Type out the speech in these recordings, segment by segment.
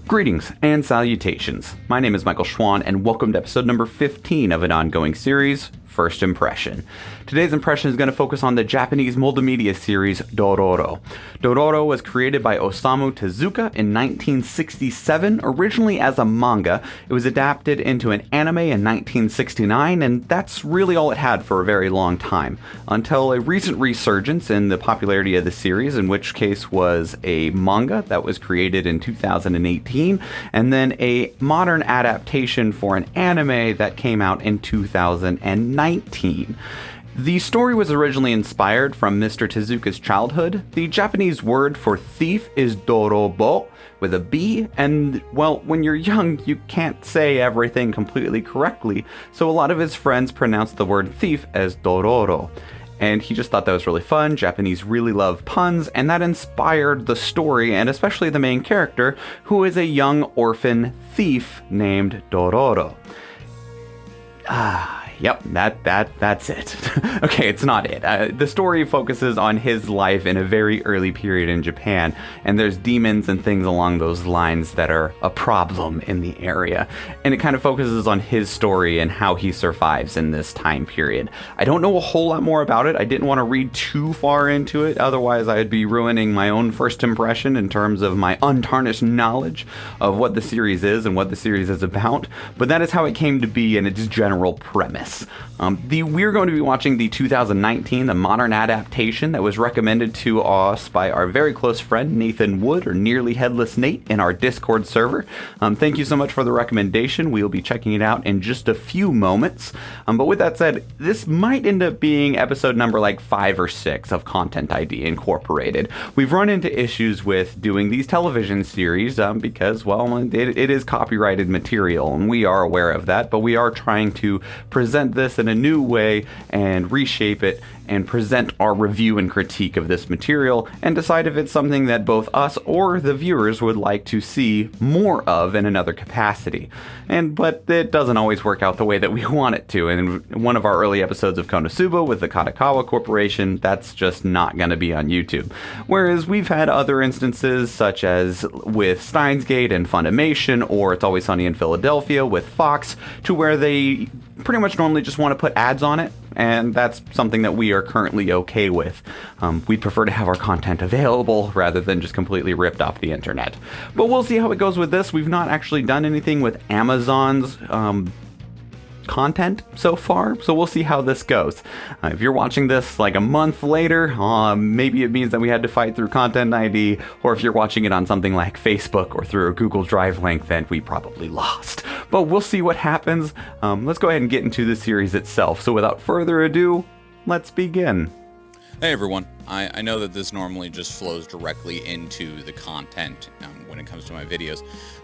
Greetings and salutations. My name is Michael Schwahn, and welcome to episode number 15 of an ongoing series, First Impression. Today's impression is going to focus on the Japanese multimedia series Dororo. Dororo was created by Osamu Tezuka in 1967, originally as a manga. It was adapted into an anime in 1969, and that's really all it had for a very long time, until a recent resurgence in the popularity of the series, in which case was a manga that was created in 2018, and then a modern adaptation for an anime that came out in 2019. The story was originally inspired from Mr. Tezuka's childhood. The Japanese word for thief is dorobo, with a B, and, well, when you're young, you can't say everything completely correctly, so a lot of his friends pronounce the word thief as dororo. And he just thought that was really fun. Japanese really love puns, and that inspired the story, and especially the main character, who is a young orphan thief named Dororo. Yep, that's it. Okay, it's not it. The story focuses on his life in a very early period in Japan, and there's demons and things along those lines that are a problem in the area. And it kind of focuses on his story and how he survives in this time period. I don't know a whole lot more about it. I didn't want to read too far into it, otherwise I'd be ruining my own first impression in terms of my untarnished knowledge of what the series is and what the series is about. But that is how it came to be in its general premise. We're going to be watching the 2019, the modern adaptation that was recommended to us by our very close friend Nathan Wood, or Nearly Headless Nate, in our Discord server. Thank you so much for the recommendation. We'll be checking it out in just a few moments. But with that said, this might end up being episode number like 5 or 6 of Content ID Incorporated. We've run into issues with doing these television series because, well, it is copyrighted material, and we are aware of that, but we are trying to present this in a new way and reshape it and present our review and critique of this material and decide if it's something that both us or the viewers would like to see more of in another capacity. But it doesn't always work out the way that we want it to. And in one of our early episodes of Konosuba with the Katakawa Corporation, that's just not going to be on YouTube. Whereas we've had other instances, such as with Steins Gate and Funimation, or It's Always Sunny in Philadelphia with Fox, to where they pretty much normally just want to put ads on it, and that's something that we are currently okay with. We'd prefer to have our content available rather than just completely ripped off the internet. But we'll see how it goes with this. We've not actually done anything with Amazon's content so far, so we'll see how this goes. If you're watching this like a month later, maybe it means that we had to fight through Content ID, or if you're watching it on something like Facebook or through a Google Drive link, then we probably lost. But we'll see what happens. Let's go ahead and get into the series itself. So without further ado, let's begin. Hey everyone, I know that this normally just flows directly into the content when it comes to my videos,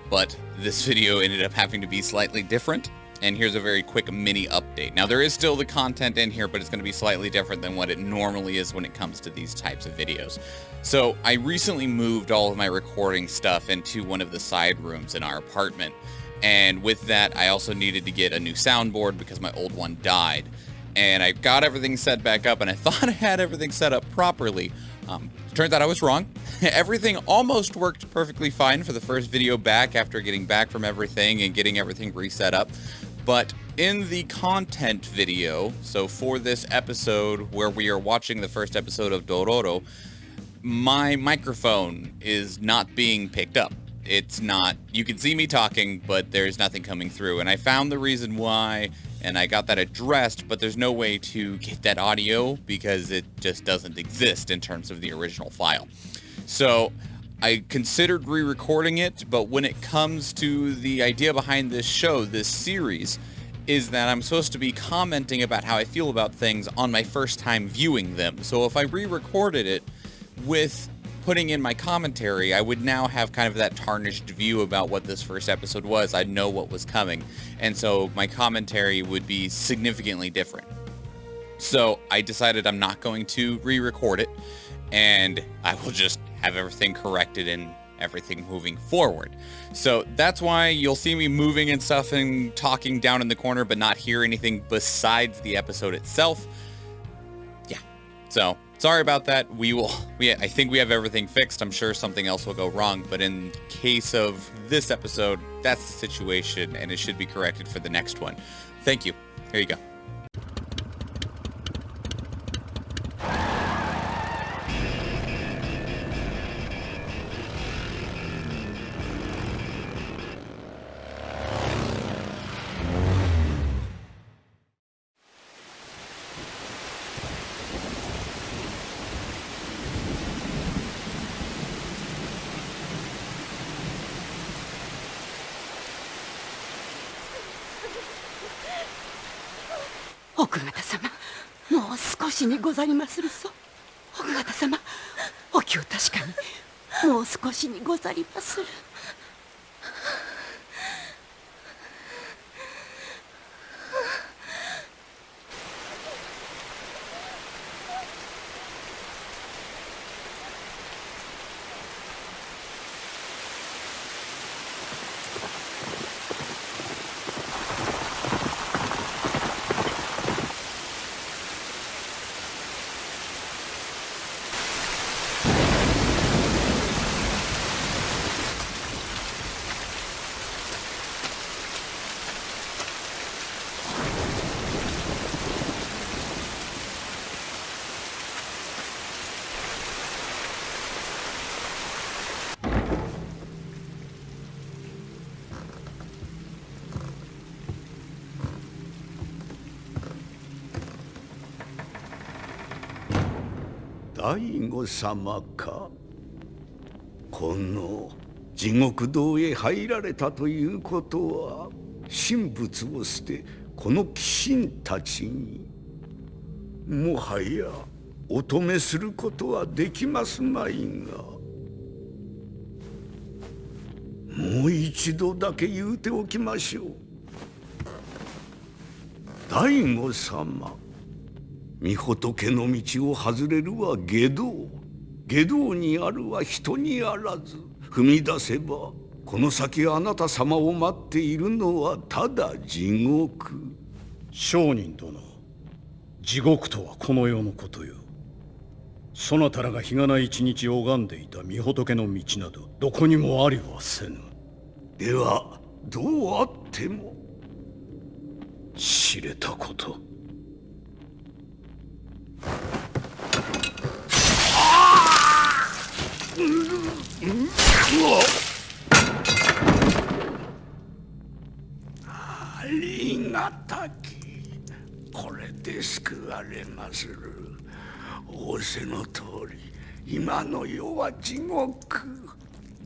but this video ended up having to be slightly different. And here's a very quick mini update. Now, there is still the content in here, but it's going to be slightly different than what it normally is when it comes to these types of videos. So I recently moved all of my recording stuff into one of the side rooms in our apartment. And with that, I also needed to get a new soundboard because my old one died. And I got everything set back up, and I thought I had everything set up properly. Turns out I was wrong. Everything almost worked perfectly fine for the first video back after getting back from everything and getting everything reset up. But in the content video, so for this episode where we are watching the first episode of Dororo, my microphone is not being picked up. It's not, you can see me talking, but there's nothing coming through. And I found the reason why, and I got that addressed, but there's no way to get that audio because it just doesn't exist in terms of the original file. So I considered re-recording it, but when it comes to the idea behind this show, this series, is that I'm supposed to be commenting about how I feel about things on my first time viewing them. So if I re-recorded it with putting in my commentary, I would now have kind of that tarnished view about what this first episode was. I'd know what was coming, and so my commentary would be significantly different. So I decided I'm not going to re-record it, and I will just have everything corrected and everything moving forward. So that's why you'll see me moving and stuff and talking down in the corner, but not hear anything besides the episode itself. Yeah, so Sorry about that. I think we have everything fixed. I'm sure something else will go wrong, but in case of this episode, that's the situation, and it should be corrected for the next one. Thank you. Here you go.奥方様、もう少しにござりまするぞ。奥方様、お気を確かに。もう少しにござりまする。大悟様か。この地獄道へ入られたということは、神仏を捨てこの鬼神たちにもはやお止めすることはできますまいが、もう一度だけ言うておきましょう。大悟様、御仏の道を外れるは外道、外道にあるは人にあらず、踏み出せばこの先あなた様を待っているのはただ地獄。上人殿、地獄とはこの世のことよ。そなたらが日がない一日拝んでいた御仏の道などどこにもありはせぬ。ではどうあっても知れたこと。ありがたき、これで救われまする。仰せの通り、今の世は地獄。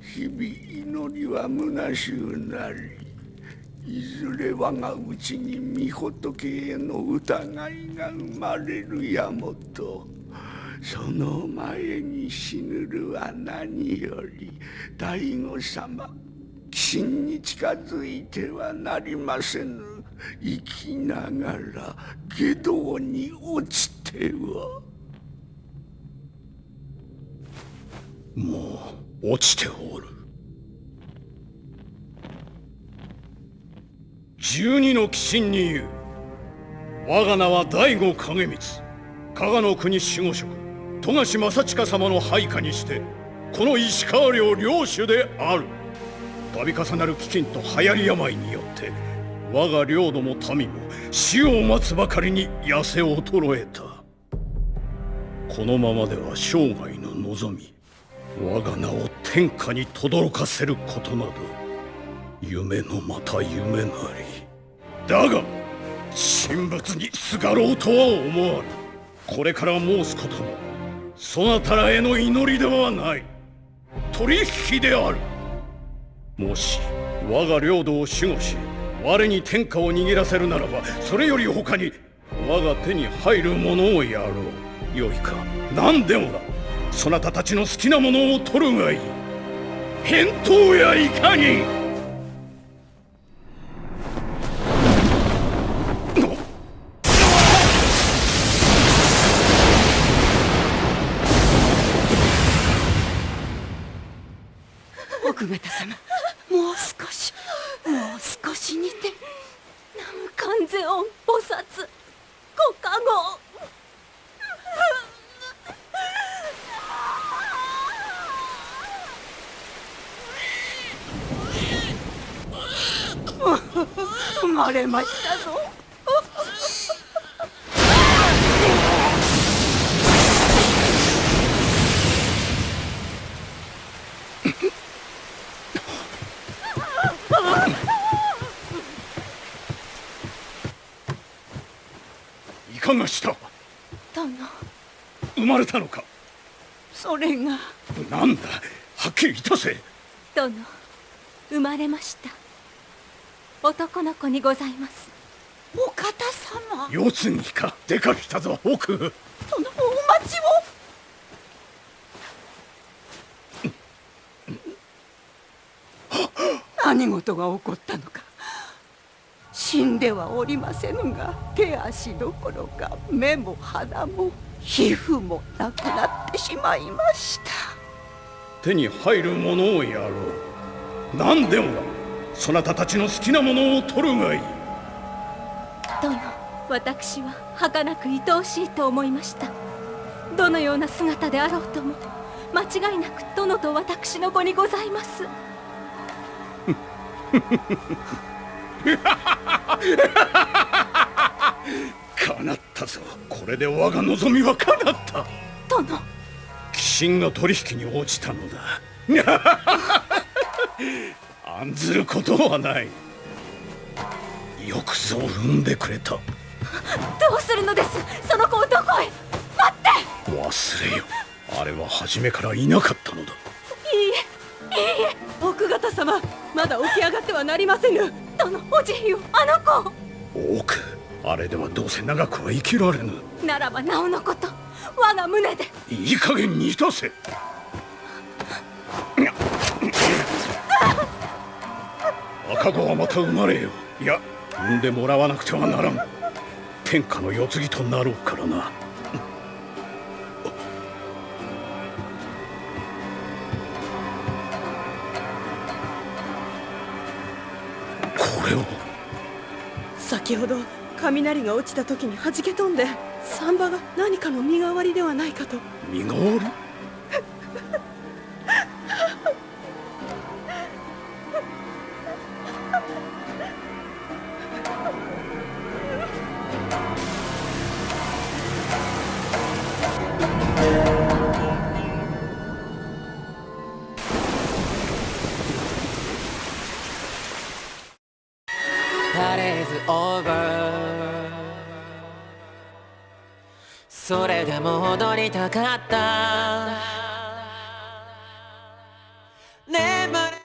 日々祈りは虚しゅうなり、いずれ我がうちに御仏への疑いが生まれるやもと。その前に死ぬるは何より、大悟様、鬼神に近づいてはなりませぬ。生きながら下道に落ちては。もう落ちておる。12の鬼神に言う。我が名は大悟景光、加賀の国守護職富樫正親様の配下にしてこの石川領領主である。度重なる飢饉と流行り病によって我が領土も民も死を待つばかりに痩せ衰えた。このままでは生涯の望み、我が名を天下に轟かせることなど夢のまた夢なり。だが神仏にすがろうとは思わぬ。これから申すこともそなたらへの祈りではない、取引である。もし我が領土を守護し我に天下を握らせるならば、それより他に我が手に入るものをやろう。よいか、何でもだ。そなたたちの好きなものを取るがいい。返答やいかに。奥方様、もう少しにて。南観世音菩薩ご加護。生まれましたぞ。いかがした？殿、生まれたのか？それが。なんだ、はっきりいたせ。殿、生まれました。男の子にございます。お方様。世継ぎか。でかしたぞ、奥。殿、お待ちを。何事が起こったのか。死んではおりませぬが、手足どころか目も鼻も皮膚もなくなってしまいました。手に入るものをやろう。何でもそなたたちの好きなものを取るがいい。殿、私は儚く愛おしいと思いました。どのような姿であろうとも間違いなく殿と私の子にございます。叶ったぞ。これで我が望みは叶った。殿、鬼神が取引に落ちたのだ。案ずることはない。よくぞ産んでくれた。どうするのです？その子をどこへ？待って！忘れよ。あれは初めからいなかったのだ。いいえ、奥方様、まだ起き上がってはなりませぬ。殿、おじいよ、あの子。奥、あれではどうせ長くは生きられぬ。ならばなおのこと、我が胸で。いい加減にいたせ。赤子はまた生まれよ。いや、産んでもらわなくてはならん。天下の世継ぎとなろうからな。これを。先ほど雷が落ちた時に弾け飛んで、サンバが何かの身代わりではないかと。身代わり？それでも踊りたかった眠れ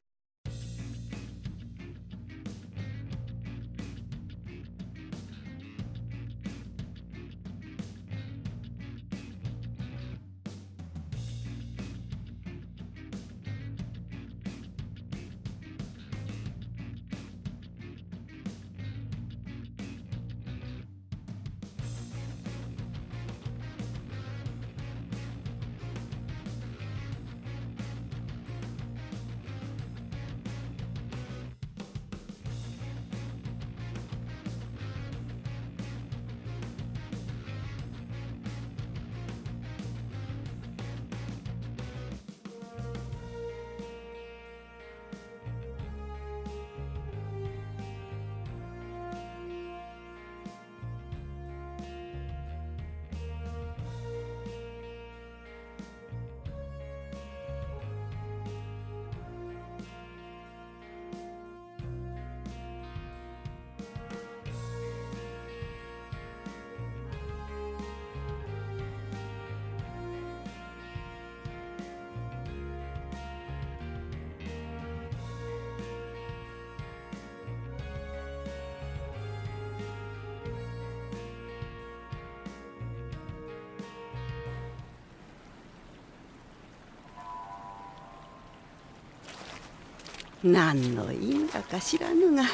何の因果か知らぬが、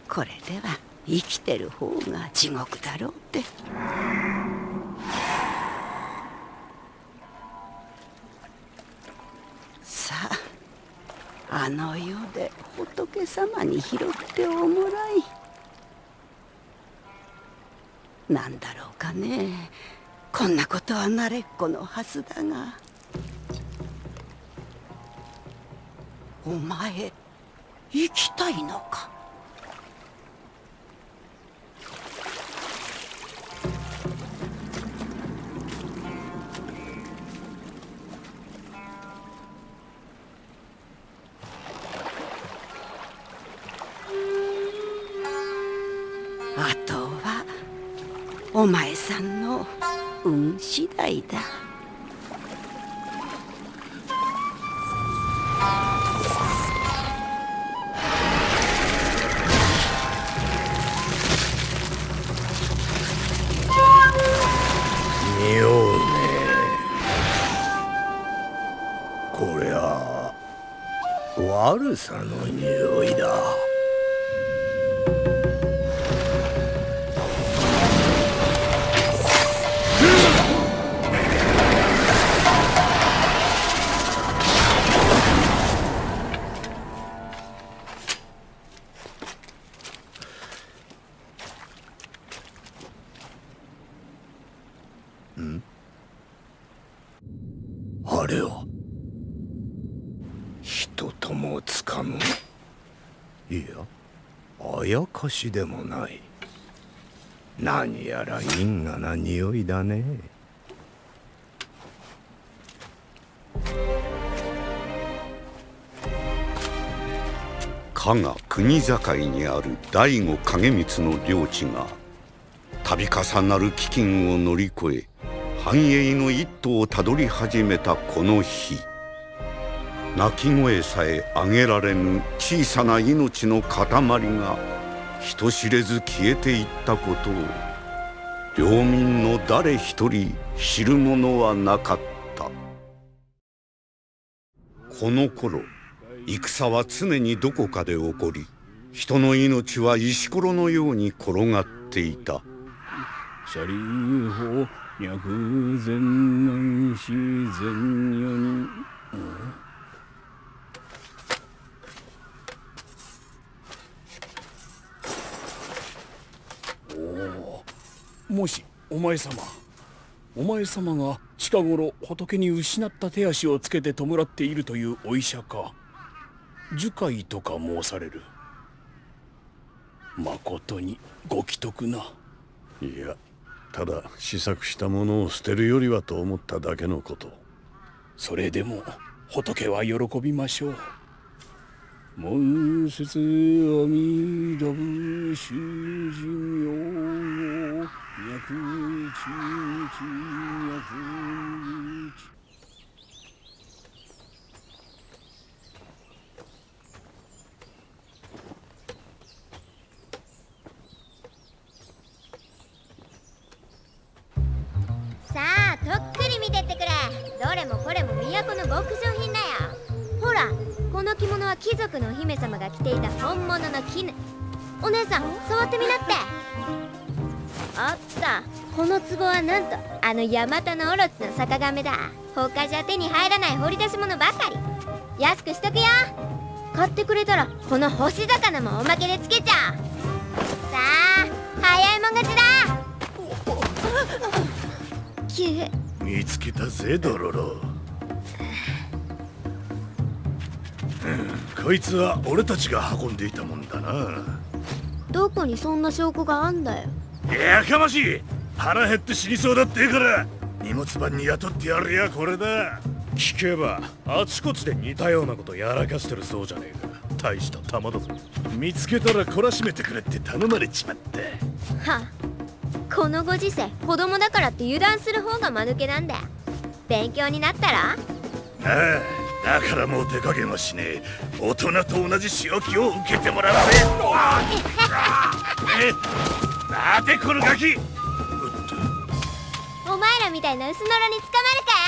これでは生きてる方が地獄だろうって。さあ、あの世で仏様に拾っておもらい。なんだろうかね。こんなことは慣れっこのはずだが。お前生きたいのか？あとはお前さんの運次第だ。匂うね。こりゃ悪さの匂いだ。あれは人ともつかむ。いや、あやかしでもない。何やら因果な匂いだね。加賀国境にある醍醐景光の領地が度重なる飢饉を乗り越え繁栄の一途をたどり始めたこの日、鳴き声さえ上げられぬ小さな命の塊が人知れず消えていったことを領民の誰一人知るものはなかった。この頃戦は常にどこかで起こり、人の命は石ころのように転がっていた。シャリーホ脈前南自然よに。もしお前様が近頃仏に失った手足をつけて弔っているというお医者か、樹海とか申される。まことにご奇特な。いや、ただ試作したものを捨てるよりはと思っただけのこと。それでも仏は喜びましょう。門節阿弥陀仏修持明脈一日脈一。さあ、とっくり見てってくれ。どれもこれも都の極上品だよ。ほら、この着物は貴族のお姫様が着ていた本物の絹。お姉さん、触ってみなって。おっと、この壺はなんとあのヤマタノオロチの酒亀だ。他じゃ手に入らない掘り出し物ばかり。安くしとくよ。買ってくれたらこの干し魚もおまけでつけちゃう。さあ、早いもん勝ちだ。見つけたぜ、ドロロ。こいつは俺たちが運んでいたもんだな。どこにそんな証拠があんだよ。やかましい。腹減って死にそうだってから荷物番に雇ってやるやこれだ。聞けばあちこちで似たようなことやらかしてるそうじゃねえか。大した玉だぞ。見つけたら懲らしめてくれって頼まれちまった。はあ、このご時世、子供だからって油断する方が間抜けなんだよ。勉強になったら。ああ、だからもう手加減はしねえ。大人と同じ仕置きを受けてもらうぜ。待てこのガキ。お前らみたいな薄のろに捕まるかよ。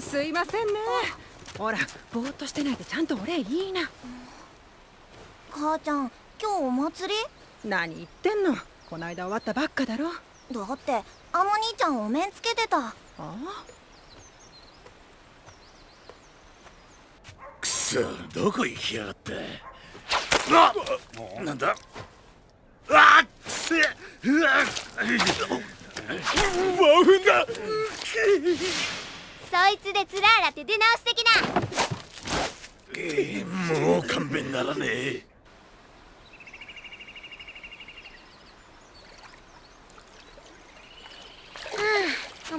すいませんね。ほら、ぼーっとしてないでちゃんとお礼いいな。母ちゃん、今日お祭り？何言ってんの。こないだ終わったばっかだろ。だってあの兄ちゃんお面つけてた。ああ、くそ、どこ行きやがった。うわっ、なんだ。うわっ、くせえ。うわっ、ワンフンだ。そいつでつらーらって出直してきな。もう勘弁ならねえ。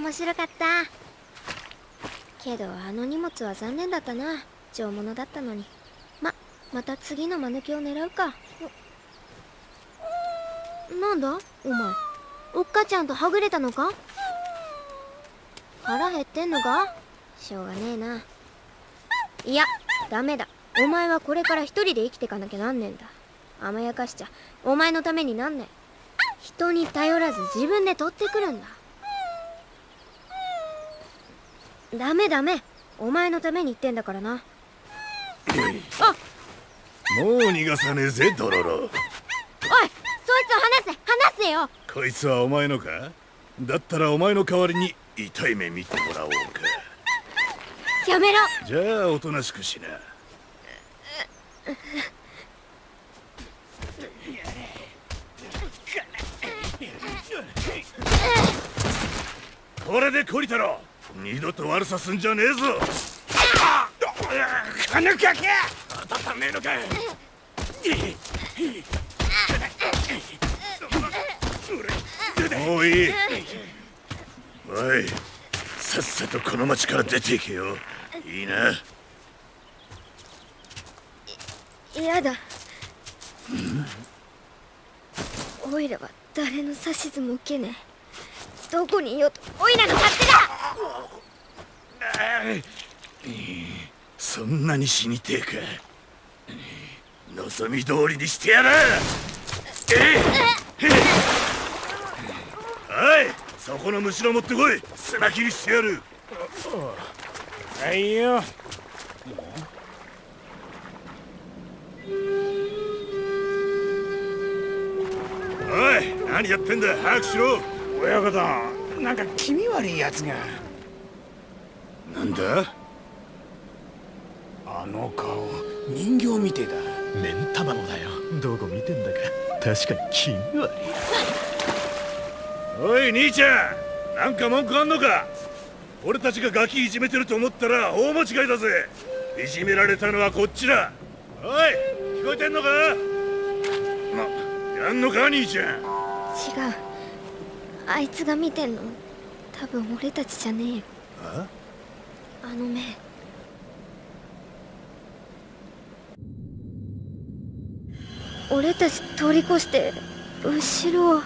面白かった。けどあの荷物は残念だったな。上物だったのに。また次の間抜けを狙うか。なんだお前、おっかちゃんとはぐれたのか？腹減ってんのか？しょうがねえな。いや、ダメだ。お前はこれから一人で生きてかなきゃなんねえんだ。甘やかしちゃお前のためになんねえ。人に頼らず自分で取ってくるんだ。ダメダメ、お前のために言ってんだからな。あっ、もう逃がさねえぜドロロ。おい、そいつを離せよ。こいつはお前のか？だったらお前の代わりに痛い目見てもらおうか。やめろ。じゃあおとなしくしな。これで懲りたろ。二度と悪さすんじゃねえぞ。金かけ当たったねえのか。もういい。おい、さっさとこの町から出ていけよ。いいな。やだ。おいらは誰の指図も受けねえ。どこにいようとおいらの勝手だ。そんなに死にてえか。望み通りにしてやる。おい、そこのむしろ持ってこい。砂切りしてやる。はいよ。おい、何やってんだ。早くしろ。親方、なんか気味悪いやつが。なんだ？あの顔、人形みてえだ。目ん玉もだよ。どこ見てんだか。確かに気味悪い。おい兄ちゃん、なんか文句あんのか？俺たちがガキいじめてると思ったら大間違いだぜ。いじめられたのはこっちだ。おい、聞こえてんのか？やんのか兄ちゃん。違う、あいつが見てんの多分俺たちじゃねえよ。あの目。俺たち通り越して後ろを。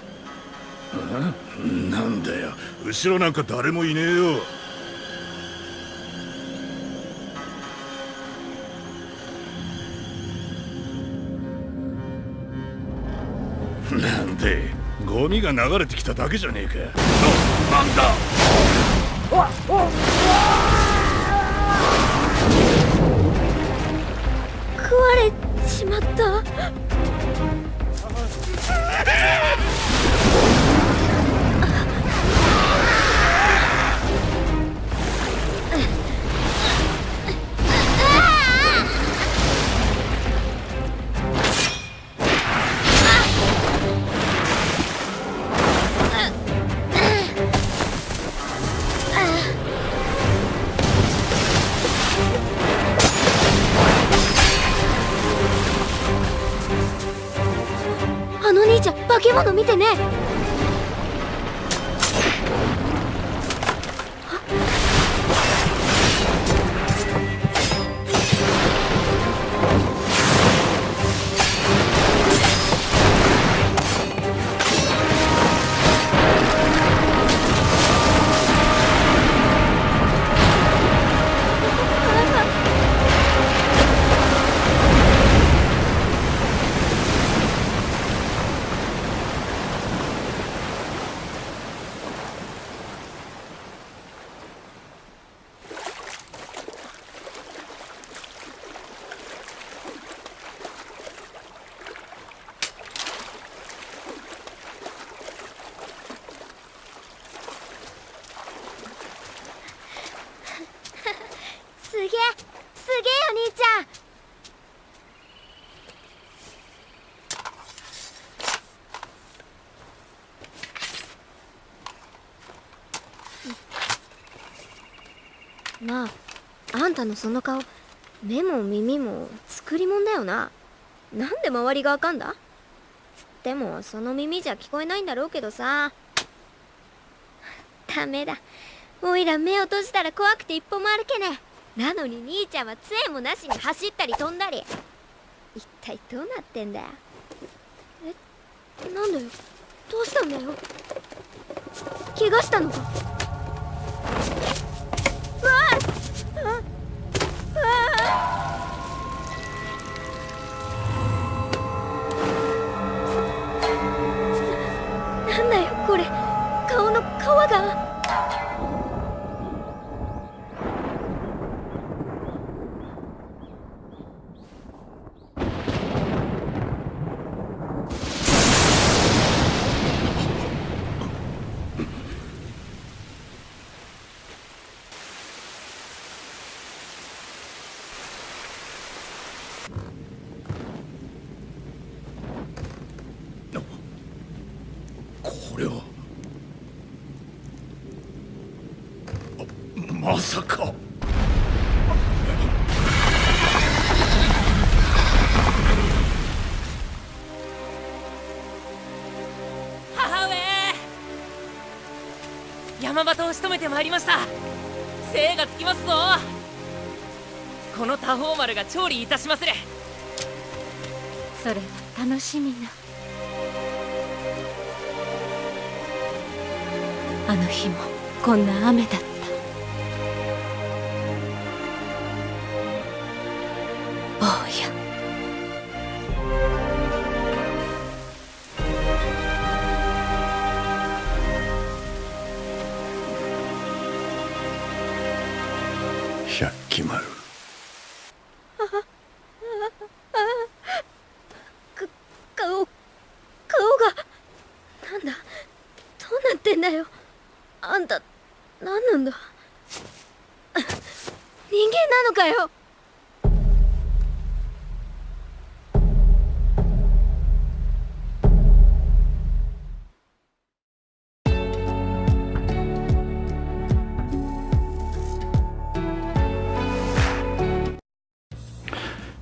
なんだよ、後ろなんか誰もいねえよ。なんでゴミが流れてきただけじゃねえか。なんだ。食われちまった。あの兄ちゃん、化け物見てね。すげえ、すげえよ兄ちゃん。なあ、あんたのその顔、目も耳も作り物だよな。なんで周りがわかんだ？でもその耳じゃ聞こえないんだろうけどさ。ダメだ。おいら目を閉じたら怖くて一歩も歩けねえ。なのに兄ちゃんは杖もなしに走ったり飛んだり。一体どうなってんだよ。なんだよ、どうしたんだよ。怪我したのか。うわあ、うわなんだよこれ、顔の皮が。これはまさか。母上、山端を仕留めてまいりました。精がつきますぞ。この多宝丸が調理いたしますれ。それは楽しみな。あの日もこんな雨だった。坊や、百鬼丸。顔がなんだ、どうなってんだよ。あんた何なんだ。人間なのかよ。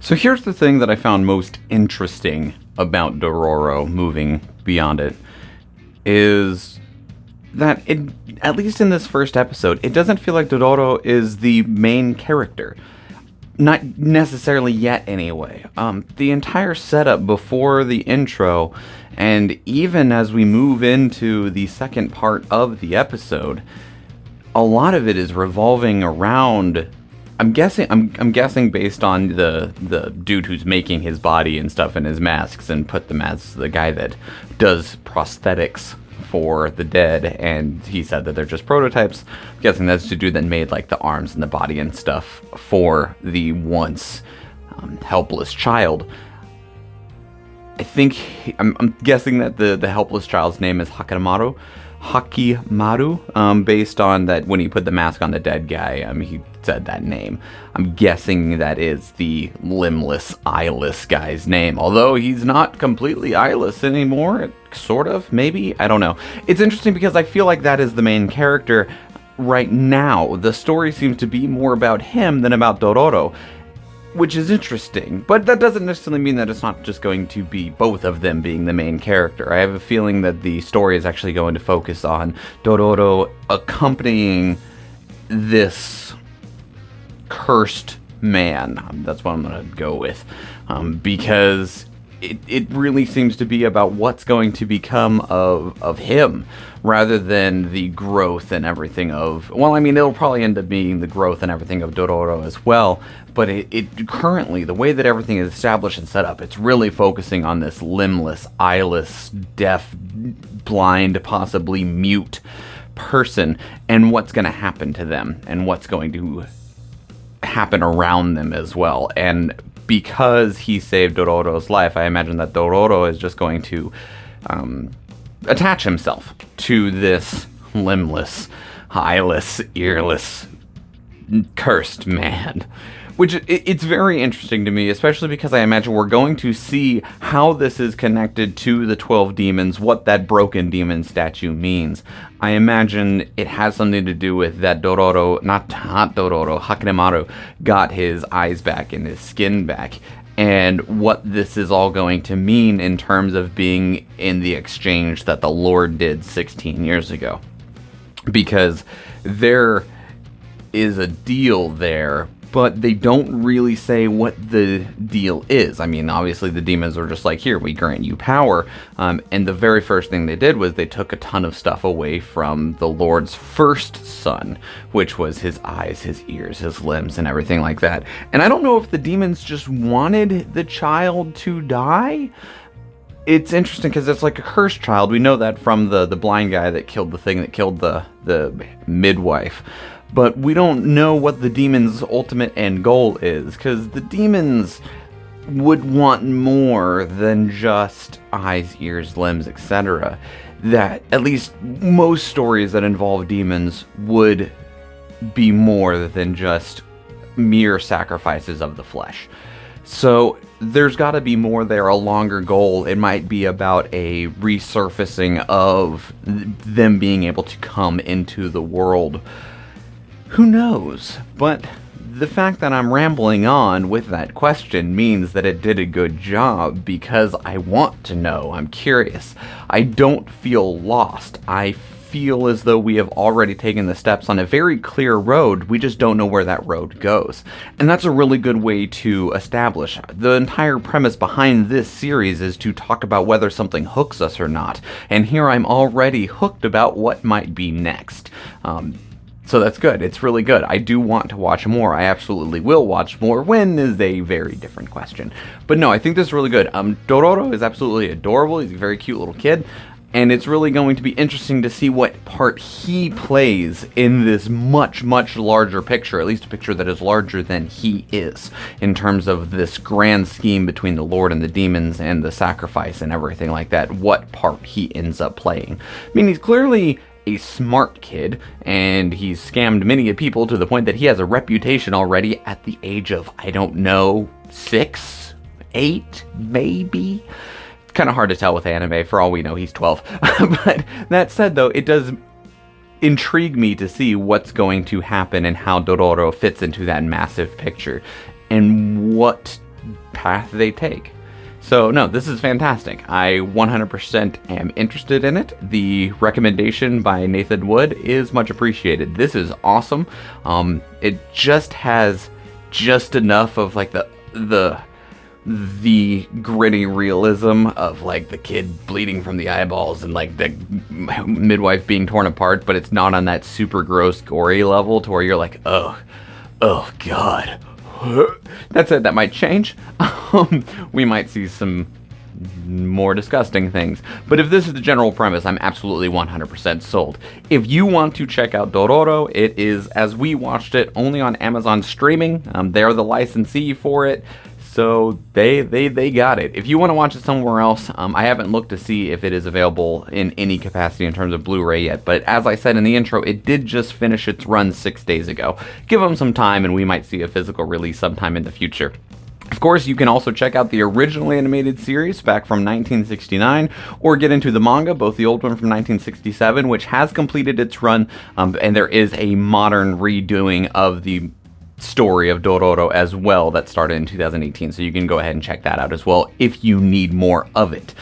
So here's the thing that I found most interesting about Dororo, moving beyond it, is that at least in this first episode, it doesn't feel like Dororo is the main character. Not necessarily yet, anyway. The entire setup before the intro, and even as we move into the second part of the episode, a lot of it is revolving around. I'm guessing based on the dude who's making his body and stuff in his masks and put them as the guy that does prosthetics for the dead, and he said that they're just prototypes. I'm guessing that's the dude that made like the arms and the body and stuff for the once helpless child. I'm guessing that the helpless child's name is Hakimaru, based on that when he put the mask on the dead guy, he said that name. I'm guessing that is the limbless, eyeless guy's name, although he's not completely eyeless anymore, sort of, maybe, I don't know. It's interesting because I feel like that is the main character right now. The story seems to be more about him than about Dororo, which is interesting, but that doesn't necessarily mean that it's not just going to be both of them being the main character. I have a feeling that the story is actually going to focus on Dororo accompanying this cursed man. That's what I'm going to go with, because it really seems to be about what's going to become of him, rather than the growth and everything of, well, I mean, it'll probably end up being the growth and everything of Dororo as well, but it currently, the way that everything is established and set up, it's really focusing on this limbless, eyeless, deaf, blind, possibly mute person, and what's going to happen to them, and what's going to happen around them as well. And because he saved Dororo's life, I imagine that Dororo is just going to attach himself to this limbless, eyeless, earless, cursed man. Which, it's very interesting to me, especially because I imagine we're going to see how this is connected to the 12 demons, what that broken demon statue means. I imagine it has something to do with that Dororo, not Dororo, Hakimaru, got his eyes back and his skin back, and what this is all going to mean in terms of being in the exchange that the Lord did 16 years ago. because there is a deal there, but they don't really say what the deal is. I mean, obviously the demons are just like, here, we grant you power. And the very first thing they did was they took a ton of stuff away from the Lord's first son, which was his eyes, his ears, his limbs, and everything like that. And I don't know if the demons just wanted the child to die. It's interesting because it's like a cursed child. We know that from the blind guy that killed the thing that killed the midwife. But we don't know what the demon's ultimate end goal is, because the demons would want more than just eyes, ears, limbs, etc. That at least most stories that involve demons would be more than just mere sacrifices of the flesh. So there's got to be more there, a longer goal. It might be about a resurfacing of them being able to come into the world. Who knows? But the fact that I'm rambling on with that question means that it did a good job, because I want to know. I'm curious. I don't feel lost. I feel as though we have already taken the steps on a very clear road. We just don't know where that road goes. And that's a really good way to establish. The entire premise behind this series is to talk about whether something hooks us or not. And here I'm already hooked about what might be next. So that's good. It's really good. I do want to watch more. I absolutely will watch more. When is a very different question. But no, I think this is really good. Dororo is absolutely adorable. He's a very cute little kid. And it's really going to be interesting to see what part he plays in this much, much larger picture, at least a picture that is larger than he is, in terms of this grand scheme between the Lord and the demons and the sacrifice and everything like that, what part he ends up playing. I mean, he's clearly a smart kid, and he's scammed many people to the point that he has a reputation already at the age of, I don't know, 6, 8, maybe? It's kind of hard to tell with anime. For all we know, he's 12. But that said, though, it does intrigue me to see what's going to happen and how Dororo fits into that massive picture and what path they take. So no, this is fantastic. I 100% am interested in it. The recommendation by Nathan Wood is much appreciated. This is awesome. It just has just enough of like the gritty realism of like the kid bleeding from the eyeballs and like the midwife being torn apart, but it's not on that super gross gory level to where you're like, oh God. That said, that might change. We might see some more disgusting things. But if this is the general premise, I'm absolutely 100% sold. If you want to check out Dororo, it is, as we watched it, only on Amazon streaming. They're the licensee for it. So they got it. If you want to watch it somewhere else, I haven't looked to see if it is available in any capacity in terms of Blu-ray yet. But as I said in the intro, it did just finish its run 6 days ago. Give them some time and we might see a physical release sometime in the future. Of course, you can also check out the original animated series back from 1969, or get into the manga, both the old one from 1967, which has completed its run, and there is a modern redoing of the story of Dororo as well that started in 2018, so you can go ahead and check that out as well if you need more of it.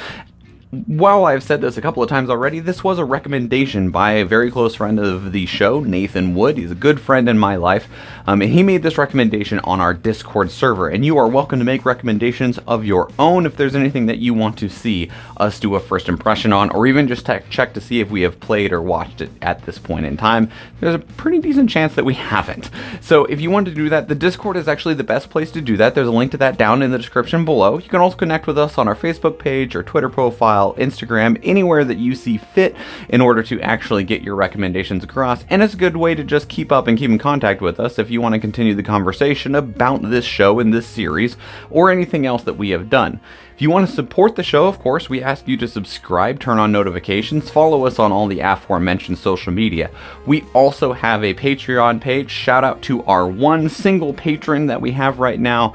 While I've said this a couple of times already, this was a recommendation by a very close friend of the show, Nathan Wood. He's a good friend in my life, and he made this recommendation on our Discord server, and you are welcome to make recommendations of your own if there's anything that you want to see us do a first impression on, or even just check to see if we have played or watched it at this point in time. There's a pretty decent chance that we haven't. So if you want to do that, the Discord is actually the best place to do that. There's a link to that down in the description below. You can also connect with us on our Facebook page or Twitter profile, Instagram, anywhere that you see fit in order to actually get your recommendations across. And it's a good way to just keep up and keep in contact with us if you want to continue the conversation about this show and this series or anything else that we have done. If you want to support the show, of course, we ask you to subscribe, turn on notifications, follow us on all the aforementioned social media. We also have a Patreon page. Shout out to our one single patron that we have right now.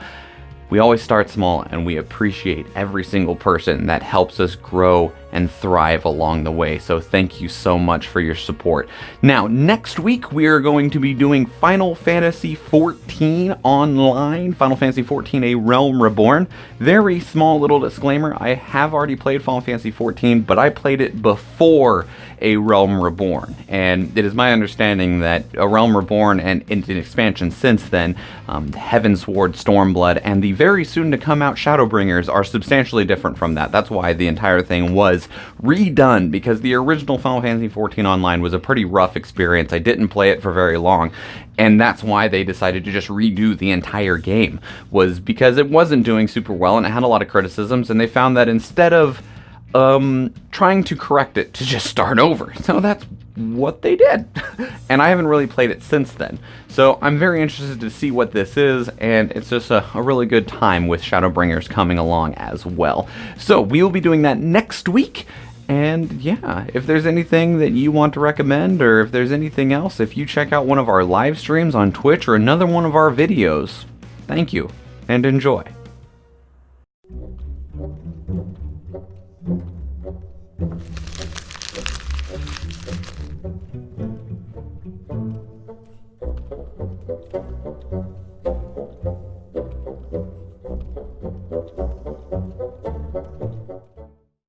We always start small, and we appreciate every single person that helps us grow and thrive along the way. So thank you so much for your support. Now, next week we are going to be doing Final Fantasy XIV Online, Final Fantasy XIV A Realm Reborn. Very small little disclaimer, I have already played Final Fantasy XIV, but I played it before A Realm Reborn, and it is my understanding that A Realm Reborn and into an expansion since then, Heavensward, Stormblood, and the very soon to come out Shadowbringers are substantially different from that. That's why the entire thing was redone, because the original Final Fantasy XIV Online was a pretty rough experience. I didn't play it for very long, and that's why they decided to just redo the entire game, was because it wasn't doing super well and it had a lot of criticisms, and they found that instead of trying to correct it, to just start over. So that's what they did. And I haven't really played it since then. So I'm very interested to see what this is, and it's just a really good time with Shadowbringers coming along as well. So we will be doing that next week. And yeah, if there's anything that you want to recommend, or if there's anything else, if you check out one of our live streams on Twitch or another one of our videos, thank you and enjoy.